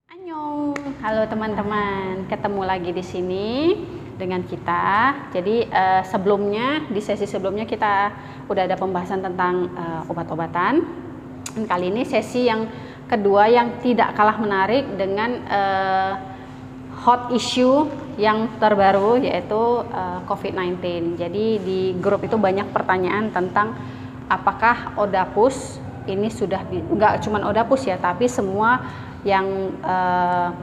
Annyeong, halo teman-teman, ketemu lagi di sini dengan kita. Jadi sebelumnya di sesi sebelumnya kita udah ada pembahasan tentang obat-obatan. Dan kali ini sesi yang kedua yang tidak kalah menarik dengan hot issue yang terbaru yaitu COVID-19. Jadi di grup itu banyak pertanyaan tentang apakah Odapus ini sudah nggak cuma Odapus ya, tapi semua yang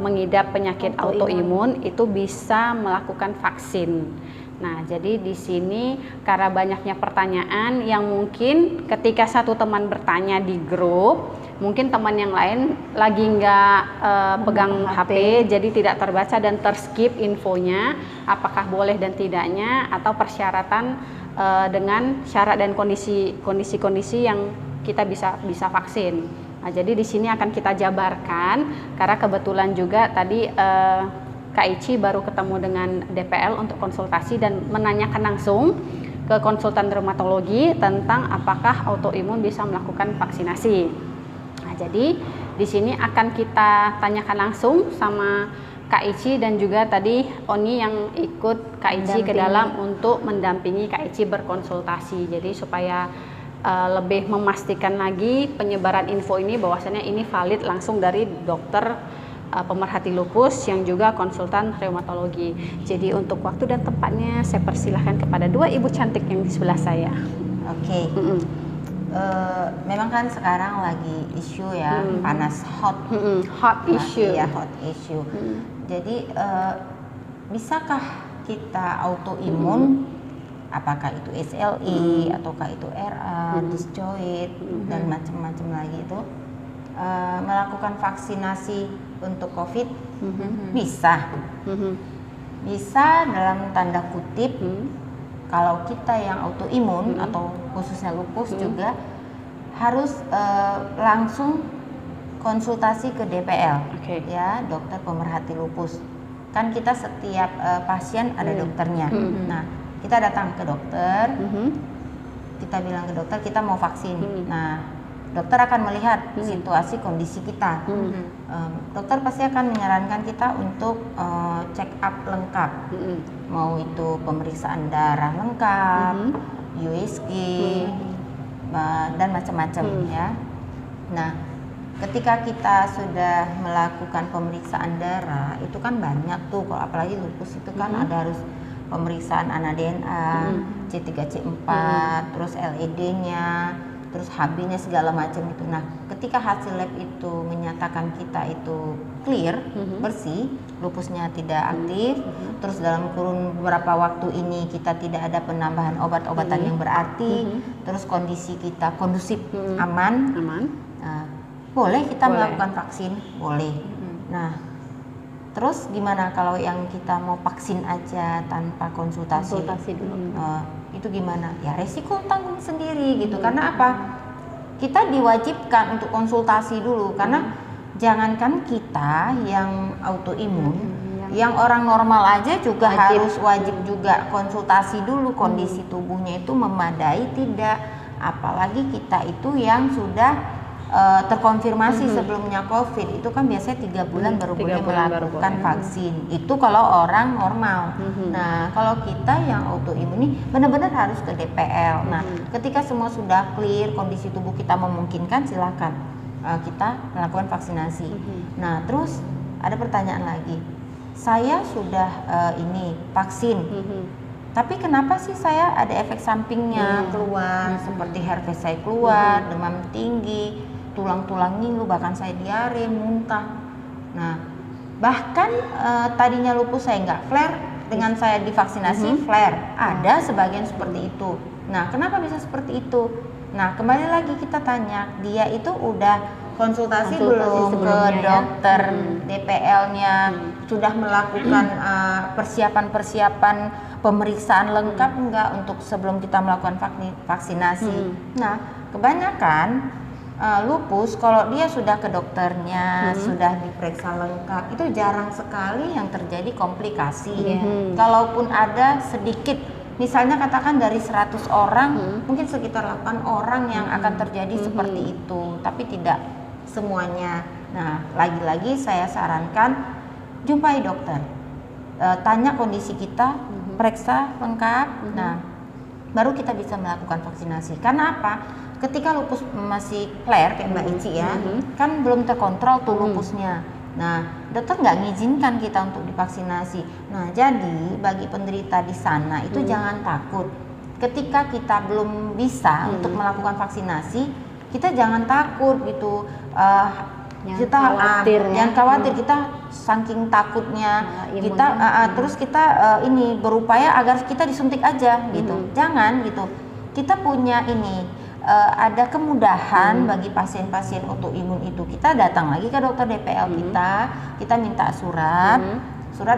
mengidap penyakit autoimun itu bisa melakukan vaksin. Nah, jadi di sini karena banyaknya pertanyaan yang mungkin ketika satu teman bertanya di grup, mungkin teman yang lain lagi nggak pegang HP, jadi tidak terbaca dan terskip infonya, apakah boleh dan tidaknya atau persyaratan dengan syarat dan kondisi-kondisi yang kita bisa vaksin. Nah, jadi di sini akan kita jabarkan karena kebetulan juga tadi Kak Ici baru ketemu dengan DPL untuk konsultasi dan menanyakan langsung ke konsultan rheumatologi tentang apakah autoimun bisa melakukan vaksinasi. Nah, jadi di sini akan kita tanyakan langsung sama Kak Ici dan juga tadi Oni yang ikut Kak Ici ke dalam untuk mendampingi Kak Ici berkonsultasi. Jadi supaya lebih memastikan lagi penyebaran info ini bahwasannya ini valid langsung dari dokter pemerhati lupus yang juga konsultan rheumatologi. Jadi untuk waktu dan tempatnya saya persilahkan kepada dua ibu cantik yang di sebelah saya. Oke. Memang kan sekarang lagi isu ya, panas hot. Hot issue. Iya, hot issue. Jadi bisakah kita autoimun? Apakah itu SLE ataukah itu RA, discoid dan macam-macam lagi itu melakukan vaksinasi untuk COVID? Bisa. Bisa dalam tanda kutip kalau kita yang autoimun atau khususnya lupus juga harus langsung konsultasi ke DPL, ya, dokter pemerhati lupus. Kan kita setiap pasien ada dokternya. Nah, kita datang ke dokter, kita bilang ke dokter kita mau vaksin. Nah, dokter akan melihat situasi kondisi kita. Dokter pasti akan menyarankan kita untuk check up lengkap, mau itu pemeriksaan darah lengkap, USG, dan macam-macam ya. Nah, ketika kita sudah melakukan pemeriksaan darah, itu kan banyak tuh, kalau apalagi lupus itu kan ada harus pemeriksaan ana-DNA, C3C4, terus LED-nya, terus HB-nya segala macam itu. Nah, ketika hasil lab itu menyatakan kita itu clear, bersih, lupusnya tidak aktif, terus dalam kurun beberapa waktu ini kita tidak ada penambahan obat-obatan yang berarti, terus kondisi kita kondusif, aman. Nah, boleh kita melakukan vaksin, boleh. Nah, terus gimana kalau yang kita mau vaksin aja tanpa konsultasi dulu? Itu gimana? Ya resiko tanggung sendiri gitu. Karena apa? Kita diwajibkan untuk konsultasi dulu. Karena jangankan kita yang autoimun, yang orang normal aja juga harus wajib juga konsultasi dulu kondisi tubuhnya itu memadai tidak. Apalagi kita itu yang sudah terkonfirmasi sebelumnya COVID, itu kan biasanya 3 bulan baru boleh melakukan vaksin. Itu kalau orang normal. Nah, kalau kita yang autoimun ini benar-benar harus ke DPL. Nah, ketika semua sudah clear, kondisi tubuh kita memungkinkan, silakan kita melakukan vaksinasi. Nah, terus ada pertanyaan lagi. Saya sudah ini vaksin. Tapi kenapa sih saya ada efek sampingnya keluar, seperti herpes saya keluar, demam tinggi, tulang-tulang ngilu, bahkan saya diare, muntah. Nah, bahkan tadinya lupus saya nggak flare, dengan saya divaksinasi flare. Ada sebagian seperti itu. Nah, kenapa bisa seperti itu? Nah, kembali lagi kita tanya, dia itu udah konsultasi belum ke dokter DPL-nya, sudah melakukan persiapan-persiapan pemeriksaan lengkap enggak untuk sebelum kita melakukan vaksinasi. Nah, kebanyakan lupus kalau dia sudah ke dokternya, sudah diperiksa lengkap, itu jarang sekali yang terjadi komplikasi. Kalaupun ada sedikit, misalnya katakan dari 100 orang, mungkin sekitar 8 orang yang akan terjadi seperti itu, tapi tidak semuanya. Nah, lagi-lagi saya sarankan jumpai dokter, tanya kondisi kita, periksa lengkap. Nah, baru kita bisa melakukan vaksinasi. Karena apa? Ketika lupus masih flare kayak Mbak Ici ya, kan belum terkontrol tuh lupusnya. Nah, dokter nggak ngizinkan kita untuk divaksinasi. Nah, jadi bagi penderita di sana itu jangan takut. Ketika kita belum bisa untuk melakukan vaksinasi, kita jangan takut gitu. Jangan khawatir, kita saking takutnya kita terus kita ini berupaya agar kita disuntik aja gitu. Jangan gitu. Kita punya ini ada kemudahan bagi pasien-pasien autoimun itu. Kita datang lagi ke dokter DPL kita minta surat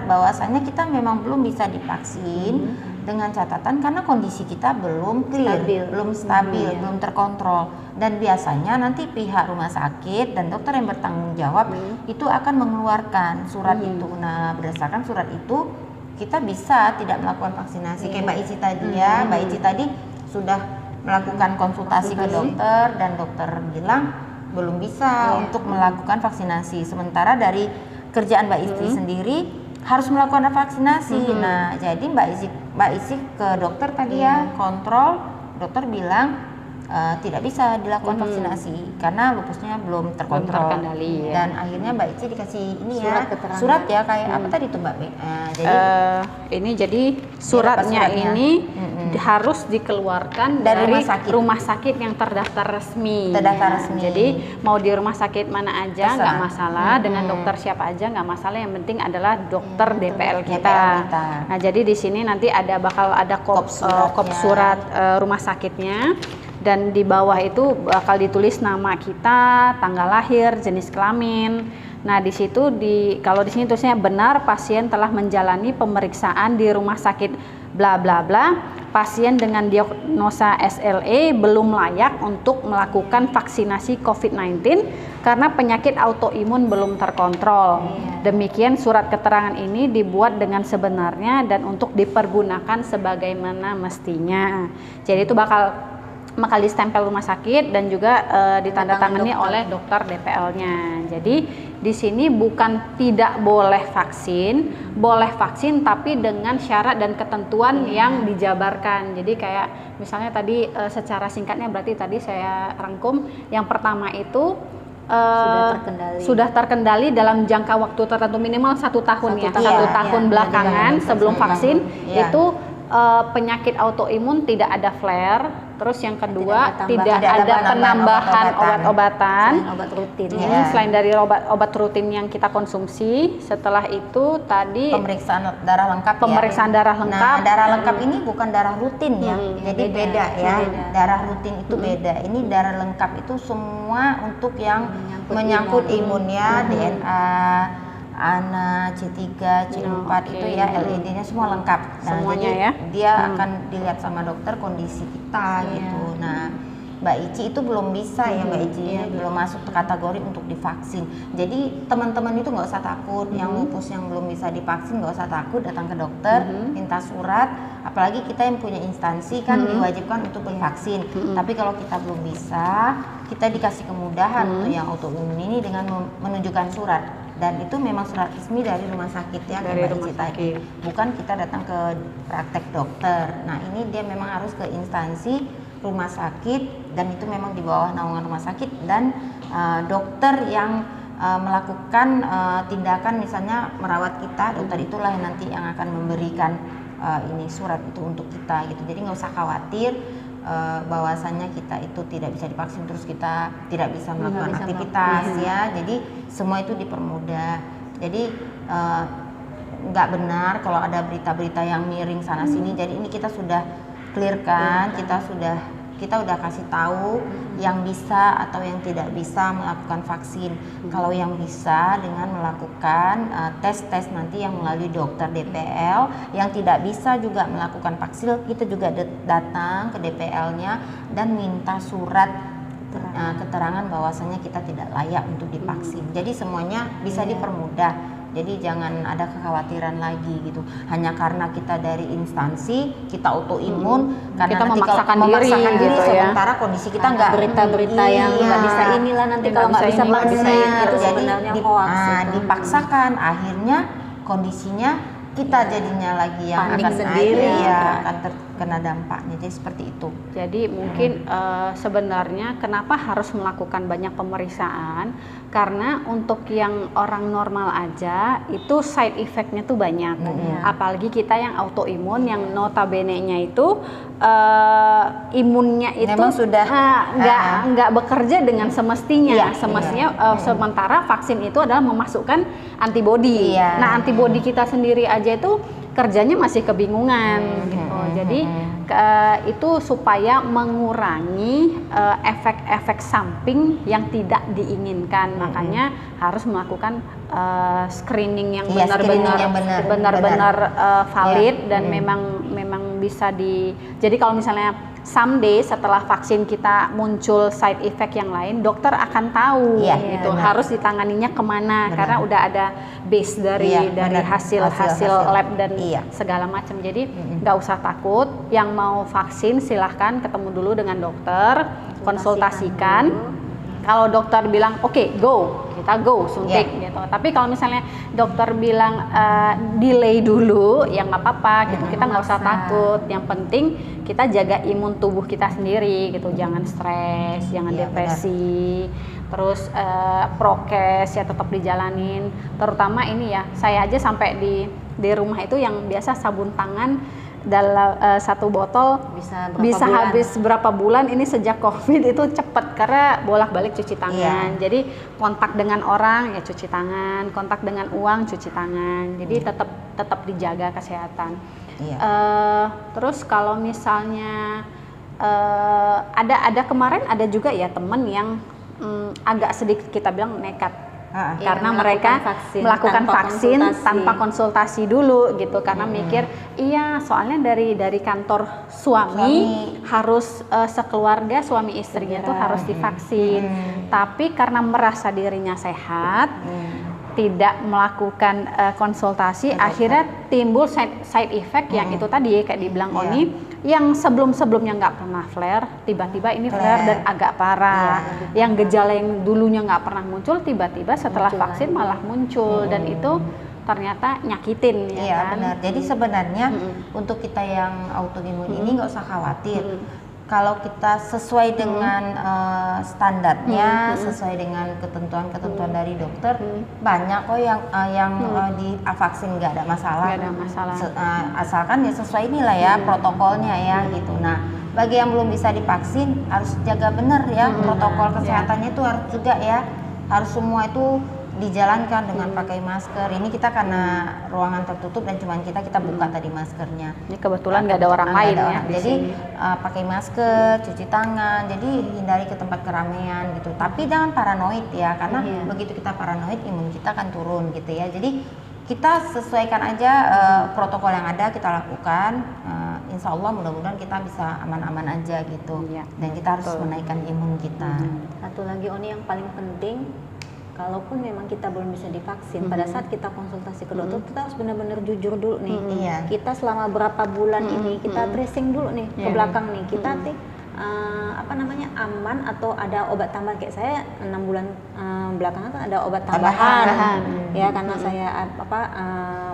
bahwasanya kita memang belum bisa divaksin dengan catatan karena kondisi kita belum clear, belum stabil, belum terkontrol. Dan biasanya nanti pihak rumah sakit dan dokter yang bertanggung jawab itu akan mengeluarkan surat itu. Nah, berdasarkan surat itu kita bisa tidak melakukan vaksinasi. Kayak Mbak Ici tadi ya, Mbak Ici tadi sudah melakukan konsultasi ke dokter dan dokter bilang belum bisa untuk melakukan vaksinasi. Sementara dari kerjaan Mbak Ici sendiri harus melakukan vaksinasi. Nah, jadi Mbak Ici ke dokter tadi ya, kontrol, dokter bilang tidak bisa dilakukan vaksinasi karena lupusnya belum terkontrol. Terkendali, ya. Dan akhirnya Mbak Ici dikasih ini surat ya kayak apa tadi tuh Mbak? Jadi suratnya ini harus dikeluarkan dari rumah sakit yang terdaftar resmi. Jadi mau di rumah sakit mana aja nggak masalah, dengan dokter siapa aja nggak masalah. Yang penting adalah dokter DPL kita. Nah, jadi di sini nanti bakal ada kop surat rumah sakitnya. Dan di bawah itu bakal ditulis nama kita, tanggal lahir, jenis kelamin. Nah, di situ kalau di sini tulisnya benar pasien telah menjalani pemeriksaan di rumah sakit bla bla bla. Pasien dengan diagnosa SLE belum layak untuk melakukan vaksinasi COVID-19 karena penyakit autoimun belum terkontrol. Demikian surat keterangan ini dibuat dengan sebenarnya dan untuk dipergunakan sebagaimana mestinya. Jadi itu bakal distempel rumah sakit dan juga ditandatangani oleh dokter DPL-nya. Jadi di sini bukan tidak boleh vaksin, boleh vaksin tapi dengan syarat dan ketentuan yang dijabarkan. Jadi kayak misalnya tadi secara singkatnya berarti tadi saya rangkum, yang pertama itu sudah terkendali dalam jangka waktu tertentu minimal 1 tahun ya, 1 tahun belakangan sebelum vaksin itu penyakit autoimun tidak ada flare. Terus yang kedua tidak ada penambahan obat-obatan selain dari obat rutin yang kita konsumsi. Setelah itu tadi pemeriksaan darah lengkap. Nah, darah lengkap ini bukan darah rutin ya. Jadi beda ya. Darah rutin itu beda. Ini darah lengkap itu semua untuk yang menyangkut imunnya, DNA, ANA, C3, C4 itu ya, LED-nya semua lengkap. Nah, semuanya jadi ya. Dia akan dilihat sama dokter kondisi kita gitu. Nah, Mbak Ici itu belum bisa ya, Mbak Ici belum masuk ke kategori untuk divaksin. Jadi teman-teman itu nggak usah takut, yang lupus yang belum bisa divaksin nggak usah takut, datang ke dokter, minta surat. Apalagi kita yang punya instansi kan diwajibkan untuk divaksin. Tapi kalau kita belum bisa, kita dikasih kemudahan untuk yang autoimun ini dengan menunjukkan surat. Dan itu memang surat resmi dari rumah sakit ya, dari rumah sakit. Bukan kita datang ke praktek dokter. Nah, ini dia memang harus ke instansi rumah sakit dan itu memang di bawah naungan rumah sakit dan dokter yang melakukan tindakan misalnya merawat kita. Dokter itulah yang nanti yang akan memberikan ini surat itu untuk kita gitu. Jadi nggak usah khawatir bahwasannya kita itu tidak bisa divaksin terus kita tidak bisa melakukan aktivitas ya. Jadi semua itu dipermudah. Jadi nggak benar kalau ada berita-berita yang miring sana sini. Jadi ini kita sudah clearkan, kita udah kasih tahu yang bisa atau yang tidak bisa melakukan vaksin. Kalau yang bisa dengan melakukan tes-tes nanti yang melalui dokter DPL, yang tidak bisa juga melakukan vaksin, kita juga datang ke DPL-nya dan minta surat keterangan bahwasanya kita tidak layak untuk divaksin. Jadi semuanya bisa dipermudah. Jadi jangan ada kekhawatiran lagi gitu. Hanya karena kita dari instansi, kita autoimun, karena Kita nanti memaksakan kalau diri gitu ya. sementara kondisi kita nggak berita-berita yang nggak bisa inilah nanti kalau nggak bisa nggak bisa vaksin ini. itu jadi sebenarnya hoax itu. dipaksakan, akhirnya kondisinya kita jadinya lagi yang Panik akan sendiri, akan terkena dampaknya. Jadi seperti itu. Jadi mungkin sebenarnya kenapa harus melakukan banyak pemeriksaan? Karena untuk yang orang normal aja itu side effect-nya tuh banyak. Apalagi kita yang autoimun yang notabene-nya itu imunnya itu memang sudah nggak bekerja dengan semestinya. Iya, Semestinya sementara vaksin itu adalah memasukkan antibodi. Iya. Nah, antibodi kita sendiri aja itu kerjanya masih kebingungan gitu. Jadi itu supaya mengurangi efek-efek samping yang tidak diinginkan. Makanya harus melakukan screening yang benar-benar valid dan memang bisa jadi kalau misalnya someday setelah vaksin kita muncul side effect yang lain, dokter akan tahu gitu harus ditanganinya kemana karena udah ada base dari hasil lab dan segala macam. Jadi nggak usah takut. Yang mau vaksin silahkan ketemu dulu dengan dokter, konsultasikan. Kalau dokter bilang oke, go, kita go suntik gitu. Tapi kalau misalnya dokter bilang delay dulu, ya nggak apa-apa gitu. Kita nggak usah takut. Yang penting kita jaga imun tubuh kita sendiri gitu. Jangan stres, jangan depresi. Terus prokes ya tetap dijalanin. Terutama ini ya, saya aja sampai di rumah itu yang biasa sabun tangan dalam satu botol bisa habis berapa bulan. Ini sejak COVID itu cepet karena bolak-balik cuci tangan. Jadi kontak dengan orang ya cuci tangan, kontak dengan uang cuci tangan. Jadi tetap dijaga kesehatan. Terus kalau misalnya ada kemarin ada juga ya temen yang agak sedikit kita bilang nekat. Karena mereka melakukan vaksin tanpa konsultasi dulu gitu karena mikir soalnya dari kantor suami harus sekeluarga suami istrinya tuh harus divaksin tapi karena merasa dirinya sehat tidak melakukan konsultasi akhirnya timbul side effect yang itu tadi kayak dibilang Oni yang sebelumnya nggak pernah flare tiba-tiba ini flare dan agak parah yang gejala yang dulunya nggak pernah muncul tiba-tiba setelah vaksin malah muncul dan itu ternyata nyakitin kan? Benar. Jadi sebenarnya untuk kita yang autoimun ini nggak usah khawatir. Kalau kita sesuai dengan standarnya, sesuai dengan ketentuan-ketentuan dari dokter, banyak kok yang di vaksin nggak ada masalah. Nggak ada masalah. Asalkan ya sesuai inilah ya protokolnya ya gitu. Nah, bagi yang belum bisa divaksin harus jaga benar ya protokol kesehatannya itu harus juga ya, harus semua itu dijalankan dengan pakai masker. Ini kita karena ruangan tertutup dan cuma kita buka tadi maskernya. Ini kebetulan nggak ada orang lain ya. Jadi pakai masker, cuci tangan. Jadi hindari ke tempat keramaian gitu. Tapi jangan paranoid ya, karena begitu kita paranoid imun kita akan turun gitu ya. Jadi kita sesuaikan aja protokol yang ada kita lakukan. Insya Allah mudah-mudahan kita bisa aman-aman aja gitu. Dan kita harus menaikkan imun kita. Satu lagi Oni yang paling penting, kalaupun memang kita belum bisa divaksin, pada saat kita konsultasi ke dokter kita harus benar-benar jujur dulu nih. Kita selama berapa bulan ini kita tracing dulu nih ke belakang nih. Kita aman atau ada obat tambahan kayak saya 6 bulan belakangan kan ada obat tambahan. Ya karena saya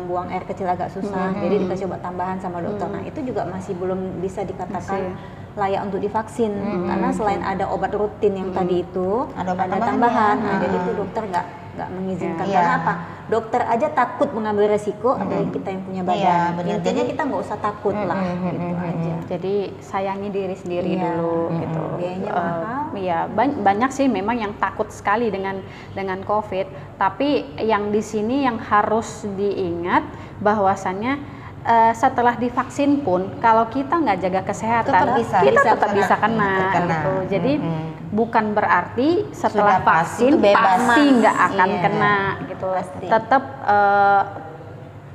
buang air kecil agak susah, jadi dikasih obat tambahan sama dokter. Nah itu juga masih belum bisa dikatakan layak untuk divaksin karena selain ada obat rutin yang tadi itu ada tambahan. Nah, jadi itu dokter nggak mengizinkan karena apa? Dokter aja takut mengambil resiko, apalagi kita yang punya badan. Intinya kita nggak usah takut lah, gitu aja. Jadi sayangi diri sendiri dulu, gitu. Biayanya mahal. Iya, banyak sih memang yang takut sekali dengan COVID. Tapi yang di sini yang harus diingat bahwasannya setelah divaksin pun kalau kita nggak jaga kesehatan kita tetap bisa kena. Gitu. Jadi bukan berarti setelah vaksin pasti nggak akan kena gitu. Tetap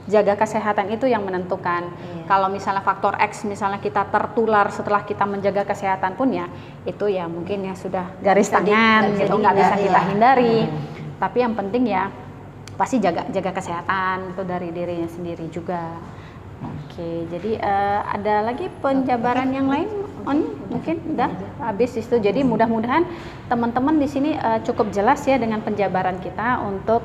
jaga kesehatan itu yang menentukan. Kalau misalnya faktor X misalnya kita tertular setelah kita menjaga kesehatan pun ya itu ya mungkin ya sudah garis tangan gitu nggak bisa kita hindari. Tapi yang penting ya pasti jaga kesehatan itu dari dirinya sendiri juga. Oke, jadi ada lagi penjabaran yang lain? Mungkin udah habis itu. Jadi mudah-mudahan teman-teman di sini cukup jelas ya dengan penjabaran kita untuk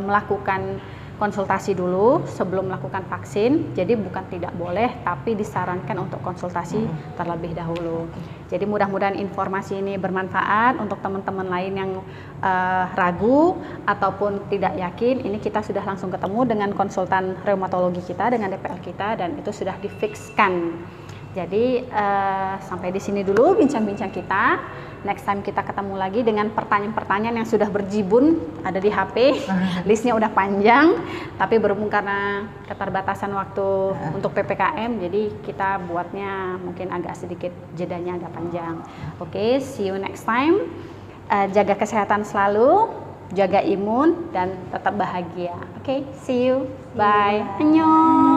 melakukan konsultasi dulu sebelum melakukan vaksin. Jadi bukan tidak boleh, tapi disarankan untuk konsultasi terlebih dahulu. Jadi mudah-mudahan informasi ini bermanfaat untuk teman-teman lain yang ragu ataupun tidak yakin. Ini kita sudah langsung ketemu dengan konsultan reumatologi kita, dengan DPL kita, dan itu sudah difikskan. Jadi sampai di sini dulu bincang-bincang kita. Next time kita ketemu lagi dengan pertanyaan-pertanyaan yang sudah berjibun ada di HP. Listnya udah panjang, tapi berhubung karena keterbatasan waktu untuk PPKM, jadi kita buatnya mungkin agak sedikit jedanya agak panjang. Oke, see you next time. Jaga kesehatan selalu, jaga imun, dan tetap bahagia. Oke, see you. Bye. Annyeong.